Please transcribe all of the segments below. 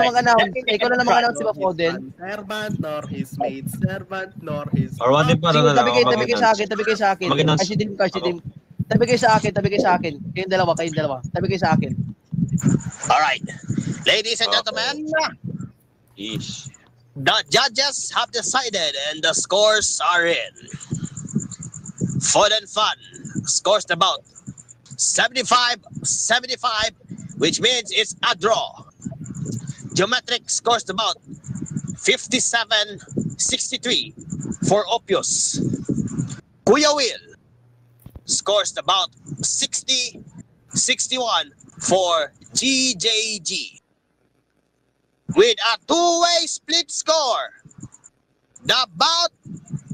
mag-announce. Ikaw na lang mag-announce, di ba, Foden? Servant nor his mate. Servant nor his mate. Or one pa Sige, na lang. tabi kayo sa akin. Mag-announce. Kasi din. Tabi kayo sa akin. Kayong dalawa. Tabi kayo sa akin. Alright. Ladies and gentlemen, the judges have decided and the scores are in. Foden Fun scores about 75, which means it's a draw. Geometric scores about 57-63 for Opus. Kuya Will scores about 60-61 for GJG. With a two-way split score, the bout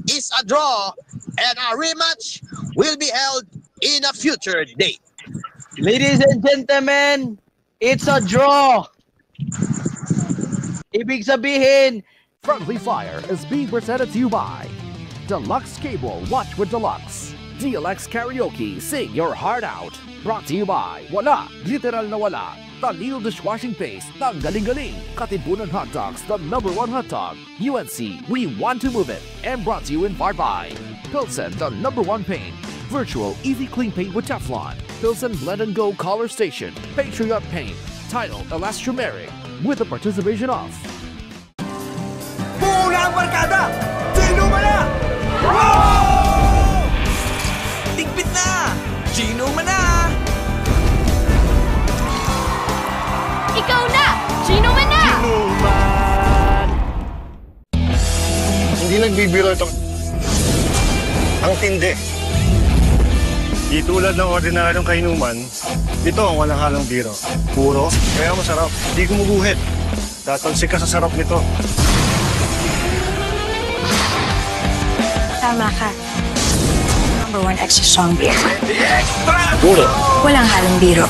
is a draw and a rematch will be held in a future date. Ladies and gentlemen, it's a draw. Ibig sabihin, Friendly Fire is being presented to you by Deluxe Cable Watch with Deluxe, DLX Karaoke Sing Your Heart Out, brought to you by Wala, literal na wala, Talil Dishwashing Paste, ng galing-galing, Katipunan Hot Dogs, the #1 hot dog, UNC, we want to move it, and brought to you in part by Pilsen, the #1 paint, Virtual Easy Clean Paint with Teflon, Pilsen Blend and Go Color Station, Patriot Paint, Title Elastomeric, with the participation of Bulang Barkada! Gino Mana! Wow! Tigpit na! Gino Mana! Ikaw na! Gino Mana! Gino Man! Hindi nagbibiro ito. Ang tindi. Di tulad ng ordinaryong kainuman, ito ang walang halong biro. Puro, kaya masarap. Di gumuguhit. Tatalsik ka sa sarap nito. Tama ka. #1 extra strong beer. Puro. Walang halong biro.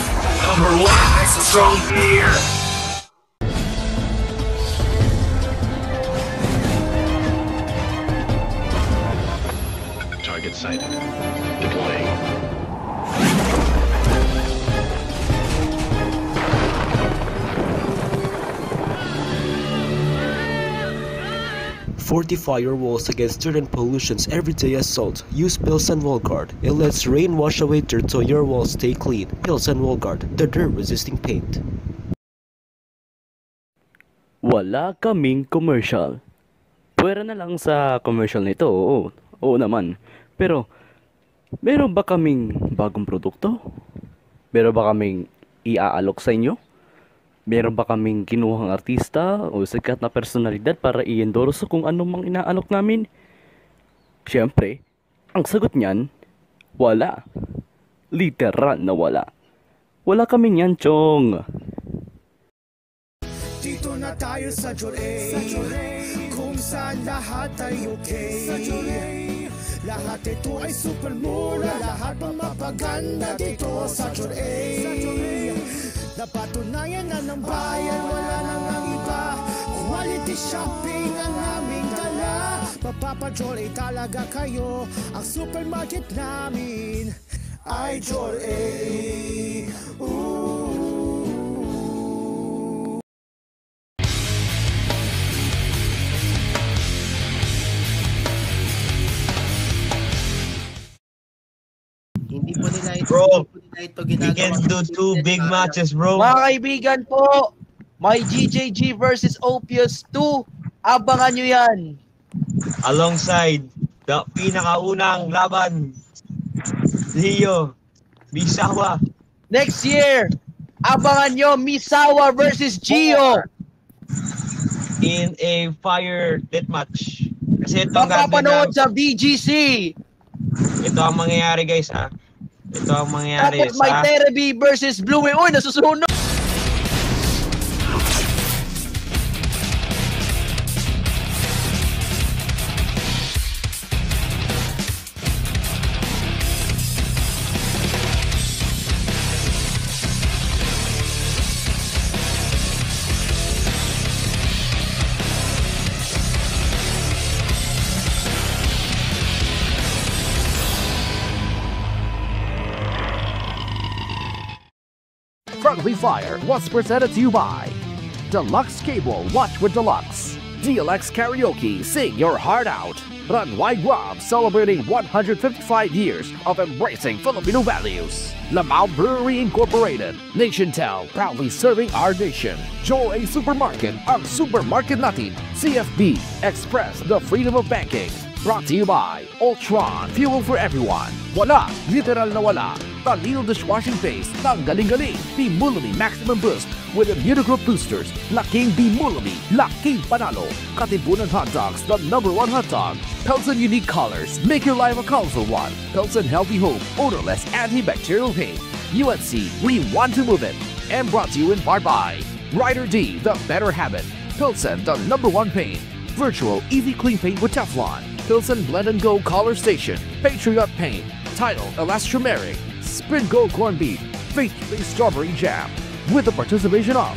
#1 extra strong beer. Target sighted. Deploying. Fortify your walls against dirt and pollution's everyday assault. Use Pilsen Wallguard. It lets rain wash away dirt so your walls stay clean. Pilsen Wallguard, the dirt-resisting paint. Wala kaming commercial. Pwera na lang sa commercial nito, oo naman. Pero, meron ba kaming bagong produkto? Meron ba kaming iaalok sa inyo? Meron ba kaming kinuhang artista o sikat na personalidad para i-endorse kung anong mang inaalok namin? Siyempre, ang sagot niyan, wala. Literal na wala. Wala kami niyan, Chong. Dito na tayo sa Joray, kung saan lahat ay okay. Sa Joray, lahat ito ay super mura, lahat pang mapaganda dito sa Joray. Napatunayan na ng bayan, wala nang ang iba. Quality shopping ang aming dala. Mapapa-Joray talaga kayo, ang supermarket namin ay Joray. Hindi po nila ito, Bro, ginagawa. we can do 2 big matches, bro. mga kaibigan po, may GJG versus Opus 2. Abangan nyo yan. Alongside the pinakaunang laban, Leo Misawa. Next year, abangan nyo Misawa versus Gio. In a fire deathmatch. Kasi ito ang Mapapanood sa VGC. Ito ang mangyayari, guys, ha. Ito ang mangyayari. Tapos may Terebi versus Bluey. Uy, nasusunod. Friendly Fire was presented to you by Deluxe Cable, watch with Deluxe. DLX Karaoke, sing your heart out. Run Wide Rob, celebrating 155 years of embracing Filipino values. Lamau Brewery Incorporated, NationTel, proudly serving our nation. Joy Supermarket, ang supermarket natin. CFB, express the freedom of banking. Brought to you by Ultron, fuel for everyone. Wala, literal na wala. Talil dishwashing paste, ng galing-galing. Bimulumi Maximum Boost with Immunogroup Boosters. Laking Bimulumi, laking panalo. Katipunan Hot Dogs, the #1 hot dog. Pelton Unique Colors, make your life a colorful one. Pelton Healthy Hope, odorless antibacterial paint. UNC, we want to move it. And brought to you in part by Rider D, the better habit. Pilsen, the #1 paint. Virtual Easy Clean Paint with Teflon. Pilsen Blend and Go Color Station. Patriot Paint. Title Elastomeric. Sprint Go Corned Beef. Faith Strawberry Jam. With the participation of